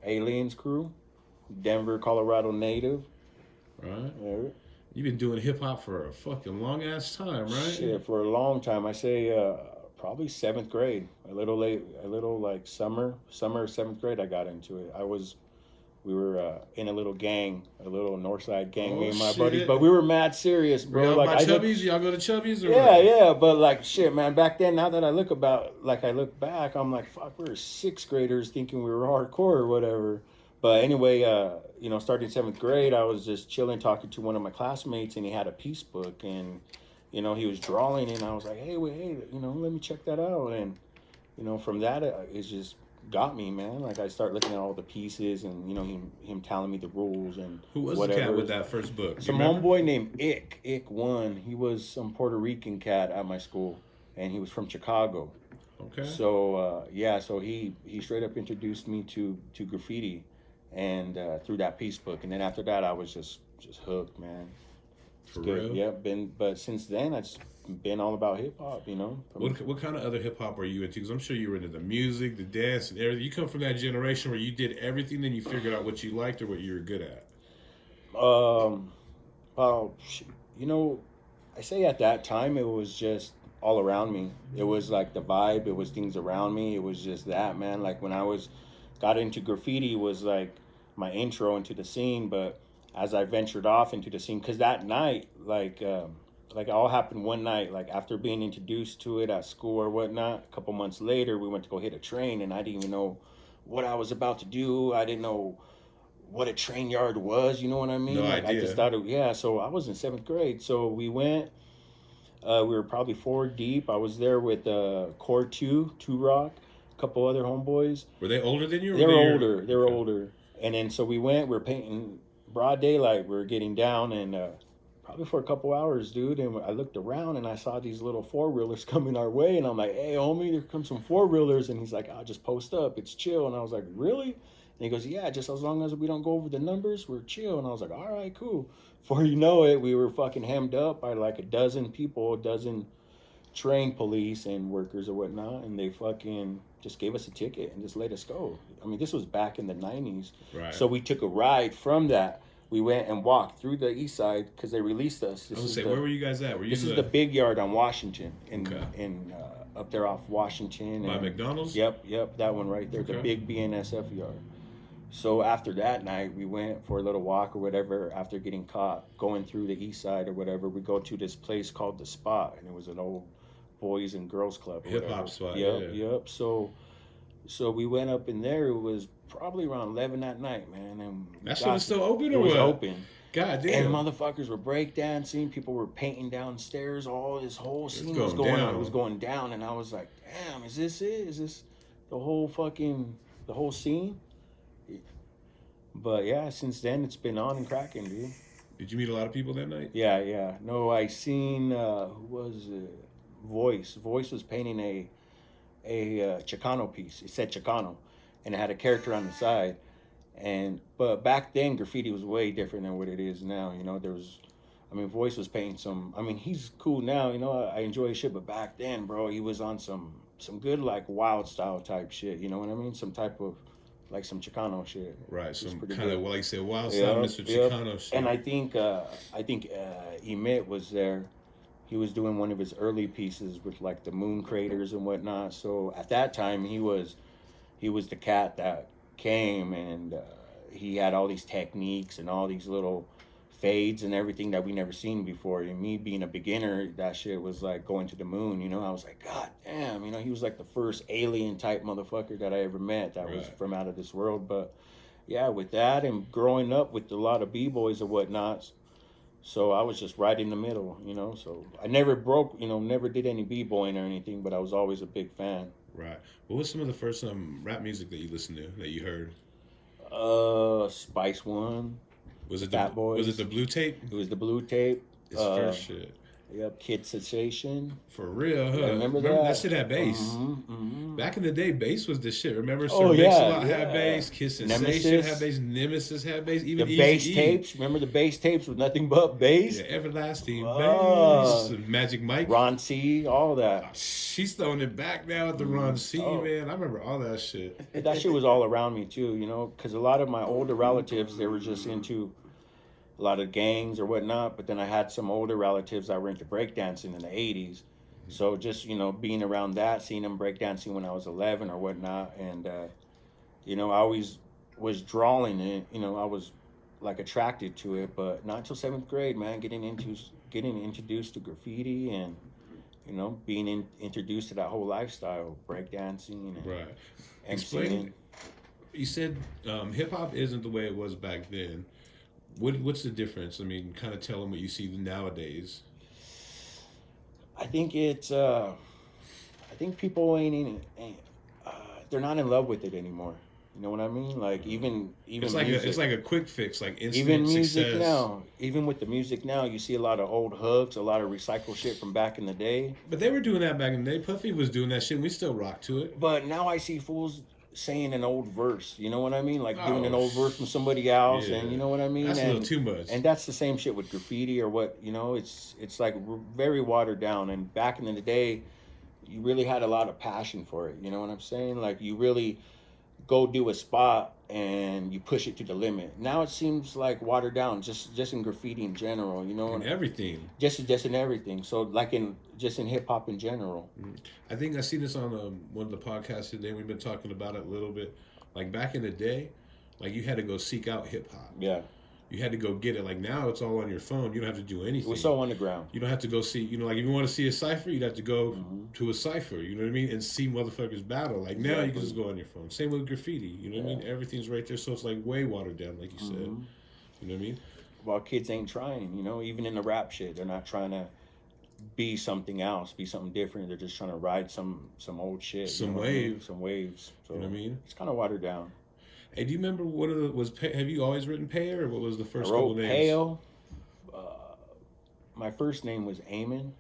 Aliens crew, Denver, Colorado native. Right. Yeah, You've been doing hip hop for a fucking long ass time, right? shit, for a long time. I say probably seventh grade. A little late, a little like summer seventh grade. I got into it. We were in a little gang, a little Northside gang, me Oh and my buddies. But shit. we were mad serious, Were bro. y'all Like by I look, Chubby's? Y'all go to Chubby's or yeah, what? yeah. But like shit, man. Back then, now that I look back, I'm like, fuck, we were sixth graders thinking we were hardcore or whatever. But anyway, starting seventh grade, I was just chilling, talking to one of my classmates, and he had a piece book, and he was drawing, and I was like, hey, wait, hey, let me check that out, and from that, it just got me, man. Like I start looking at all the pieces, and him telling me the rules and Who was the cat whatever. with that first book? Do you Some remember? homeboy named Ick one. He was some Puerto Rican cat at my school, and he was from Chicago. Okay. So yeah, so he straight up introduced me to graffiti, and through that piece book, and then after that, I was just hooked, man. It's For good. real? Yeah, but since then, it's been all about hip hop. What kind of other hip hop are you into? Because I'm sure you were into the music, the dance, and everything. You come from that generation where you did everything, then you figured out what you liked or what you were good at. Um, well, you know, I say at that time it was just all around me. It was like the vibe. It was things around me. It was just that, man. Like when I was got into graffiti was like my intro into the scene. But as I ventured off into the scene, because that night, like it all happened one night. Like after being introduced to it at school or whatnot, a couple months later, we went to go hit a train, and I didn't even know what I was about to do. I didn't know what a train yard was. You know what I No mean? Like I just idea. thought, yeah. So I was in seventh grade. So we went. We were probably four deep. I was there with Core Two Rock, a couple other homeboys. Were they older than you or were They were they your. older. They were Okay. older. And then so we went. We are painting broad daylight. We are getting down and probably for a couple hours, dude. And I looked around and I saw these little four wheelers coming our way. And I'm like, "Hey, homie, there comes some four wheelers." And he's like, "I'll just post up. It's chill." And I was like, "Really?" And he goes, "Yeah, just as long as we don't go over the numbers, we're chill." And I was like, "All right, cool." Before you know it, we were fucking hemmed up by like a dozen people, a dozen trained police and workers or whatnot, and they fucking just gave us a ticket and just let us go. I mean, this was back in the '90s, Right. so we took a ride from that. We went and walked through the east side because they released us. I was gonna say, where were you guys at? Were you This in is the the big yard on Washington, okay in up there off Washington. by And McDonald's? yep, that one right there, the Okay. big BNSF yard. So after that night, we went for a little walk or whatever. After getting caught going through the east side or whatever, we go to this place called the Spot, and it was an old boys and girls club or Hip whatever. hop spot. Yep, Yeah. yep. So we went up in there. It was probably around 11 at night, man, and That shit was still open it or was what? open. God And damn. motherfuckers were breakdancing. People were painting downstairs. All this whole It's scene was going going on. It down. was going down, and I was like, "Damn, is this it? Is this the whole scene?" But yeah, since then it's been on and cracking, dude. Did you meet a lot of people that night? Yeah, yeah. No, I seen who was it? Voice. Voice was painting a Chicano piece. It said Chicano, and it had a character on the side. And but back then graffiti was way different than what it is now. There was, I mean, Voice was painting some. I mean, he's cool now. I enjoy his shit, but back then, bro, he was on some good like wild style type shit. You know what I mean? Some type of like some Chicano shit. Right. It's Some pretty kind of, good. well, like you said, wild style Yep, Mr. yep. Chicano And shit. I think Emit was there. He was doing one of his early pieces with like the moon craters and whatnot. So at that time, he was the cat that came, and he had all these techniques and all these little fades and everything that we never seen before. And me being a beginner, that shit was like going to the moon. I was like, God damn. He was like the first alien type motherfucker that I ever met that was Right. from out of this world. But yeah, with that and growing up with a lot of b-boys and whatnot, so I was just right in the middle. So I never broke, never did any b-boying or anything, but I was always a big fan. Right. What was some of the first rap music that you listened to that you heard? Spice One, Was it the Fat was it Boys. the blue tape? It was the blue tape. His Uh, first shit. Yep, Kid Sensation. For real, Yeah, huh? remember That that? shit had bass. Mm-hmm. Back in the day, bass was the shit. Remember, Sir Oh yeah, Mix-a-Lot had yeah. bass. Kiss Sensation had Nemesis. bass. Nemesis had bass. The Even bass Easy E. tapes. Remember the bass tapes with nothing but Yeah, bass? Everlasting Bass. Uh, Magic Mike. Ron C. All that. She's throwing it back now at the Ron C, Oh, man. I remember all that shit. that shit was all around me too, you know, because a lot of my older relatives, they were just into a lot of gangs or whatnot. But then I had some older relatives that were into breakdancing in the 80s. So just, you know, being around that, seeing them breakdancing when I was 11 or whatnot. And, you know, I always was drawing it, you know, I was like attracted to it, but not until seventh grade, man, getting introduced to graffiti and, you know, introduced to that whole lifestyle, breakdancing and Right. MCing. Explain. You said hip hop isn't the way it was back then. What's the difference? I mean, kind of tell them what you see nowadays. I think I think people ain't they're not in love with it anymore. You know what I mean? Like even music, It's like a quick fix, like even instant music success. now, even with the music now, you see a lot of old hooks, a lot of recycled shit from back in the day. But they were doing that back in the day. Puffy was doing that shit. And we still rock to it. But now I see fools saying an old verse. You know what I mean? Like doing an Oh, old verse from somebody else, yeah. and you know what I mean? That's a little too much. And that's the same shit with graffiti or what you know. It's like very watered down. And back in the day, you really had a lot of passion for it. You know what I'm saying? Like you really go do a spot and you push it to the limit. Now it seems like watered down, just in graffiti in general. You know, And everything. just in everything. So like in just in hip hop in general. I think I seen this on one of the podcasts today. We've been talking about it a little bit. Like back in the day, like you had to go seek out hip hop. Yeah, You had to go get it. Like now, it's all on your phone. You don't have to do it anything. was so underground. You don't have to go see. You know, like if you want to see a cipher, you'd have to go to a cipher. You know what I mean, and see motherfuckers battle. Like now, you can just go on your phone. Same with graffiti. You know what I mean? Everything's right there, so it's like way watered down, like you said. You know what I mean? Well, kids ain't trying. You know, even in the rap shit, they're not trying to be something else, be something different. They're just trying to ride some old shit, Some you know wave. I mean? Some waves. So You know what I mean? it's kind of watered down. Hey, do you remember what of the was? Have you always written Payer, or what was the first I couple wrote names? Pale. My first name was Eamon.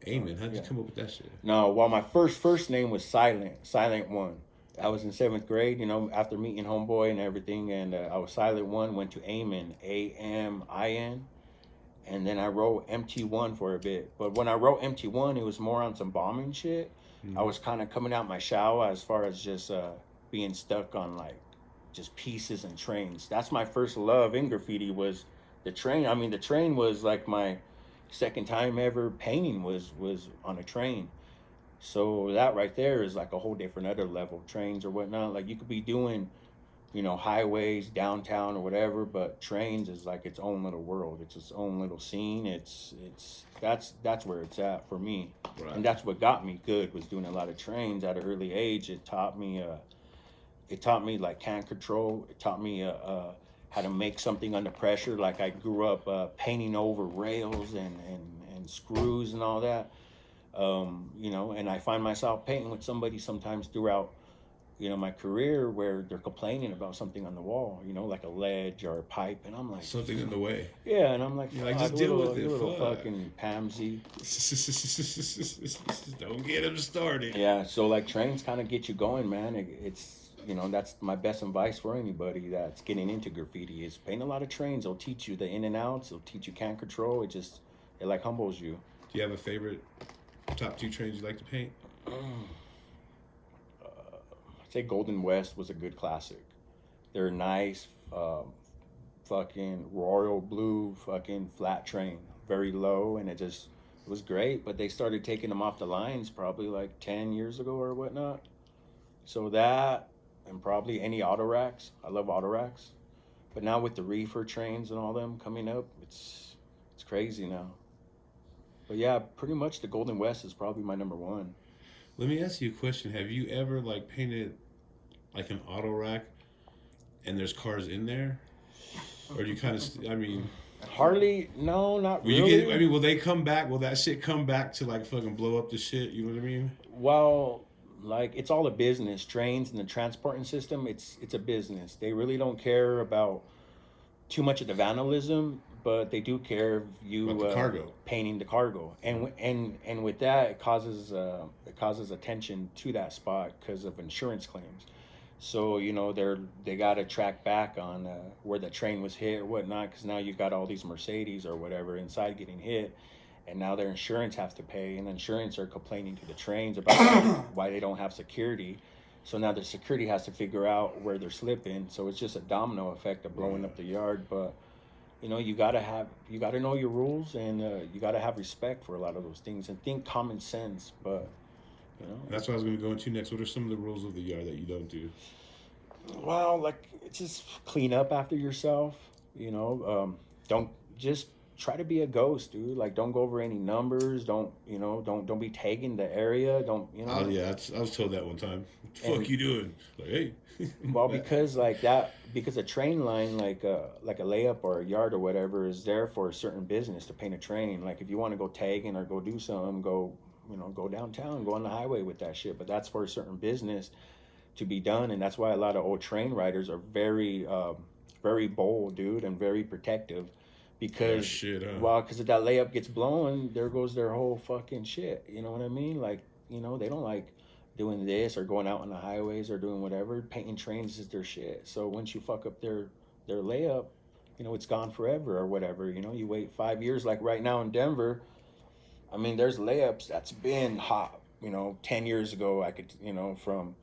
Amen. How'd you Yeah. come up with that shit? No, well, my first name was Silent One. I was in seventh grade, you know, after meeting Homeboy and everything, and I was Silent One. Went to Amin, AMIN, and then I wrote MT1 for a bit. But when I wrote MT1, it was more on some bombing shit. I was kind of coming out my shell as far as just being stuck on like just pieces and trains. That's my first love in graffiti was the train. I mean, the train was like my second time ever painting was on a train. So that right there is like a whole different other level. Trains or whatnot. Like you could be doing, you know, highways, downtown or whatever, but trains is like its own little world. It's its own little scene. It's that's where it's at for me. Right. And that's what got me good was doing a lot of trains at an early age. It taught me like can control. It taught me how to make something under pressure. Like I grew up painting over rails and screws and all that. You know, and I find myself painting with somebody sometimes throughout, you know, my career where they're complaining about something on the wall, you know, like a ledge or a pipe, and I'm like Something in the way. yeah, and I'm like, You're like, just deal with it, little fuck. fucking pansy. Don't get him started. Yeah, so like trains kind of get you going, man. It's you know that's my best advice for anybody that's getting into graffiti is paint a lot of trains. They'll teach you the in and outs. They'll teach you can control. It like humbles you. Do you have a favorite top two trains you like to paint? I'd say Golden West was a good classic. They're nice, fucking royal blue, fucking flat train, very low, and it was great. But they started taking them off the lines probably like 10 years ago or whatnot. So that and probably any auto racks. I love auto racks, but now with the reefer trains and all them coming up, it's crazy now. But yeah, pretty much the Golden West is probably my number one. Let me ask you a question. Have you ever like painted like an auto rack and there's cars in there? Or do you kind of, I mean, Hardly, no, not will really. you get, I mean, will they come back? Will that shit come back to like fucking blow up the shit? You know what I mean? Well, like it's all a business. Trains and the transporting system, it's a business. They really don't care about too much of the vandalism, but they do care if you About the cargo. painting the cargo, and with that it causes attention to that spot because of insurance claims. So you know they got to track back on where the train was hit or whatnot, because now you've got all these Mercedes or whatever inside getting hit, and now their insurance has to pay, and the insurance are complaining to the trains about why they don't have security. So now the security has to figure out where they're slipping. So it's just a domino effect of blowing up the yard. But you know you gotta know your rules, and you gotta have respect for a lot of those things and think common sense. But you know, That's what I was going to go into next. What are some of the rules of the yard that you don't do? well, like just clean up after yourself. You know, don't just try to be a ghost, dude. Like don't go over any numbers. Don't you know? Don't be tagging the area. Don't you Oh know? yeah, I was told that one time. What the And fuck you doing? Like, hey. well, because like that, because a train line, like a layup or a yard or whatever, is there for a certain business to paint a train. Like if you want to go tagging or go do something, go you know go downtown, go on the highway with that shit. But that's for a certain business to be done, and that's why a lot of old train riders are very bold, dude, and very protective, Oh because shit, huh? well, because if that layup gets blown, there goes their whole fucking shit. You know what I mean? Like you know they don't like doing this or going out on the highways or doing whatever. Painting trains is their shit. So once you fuck up their layup, you know it's gone forever or whatever. You know you wait 5 years, like right now in Denver. I mean, there's layups that's been hot. You know, 10 years ago, I could you know from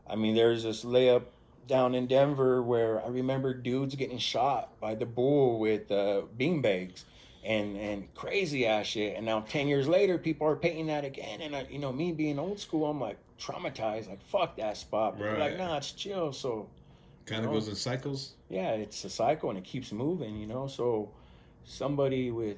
I mean, there's this layup down in Denver where I remember dudes getting shot by the bull with beanbags and crazy ass shit. And now 10 years later, people are painting that again. And you know, me being old school, I'm like traumatized. Like fuck that spot. But they're like, Right. nah, it's chill. So you Kind of know, goes in cycles. yeah, it's a cycle and it keeps moving. You know, so somebody with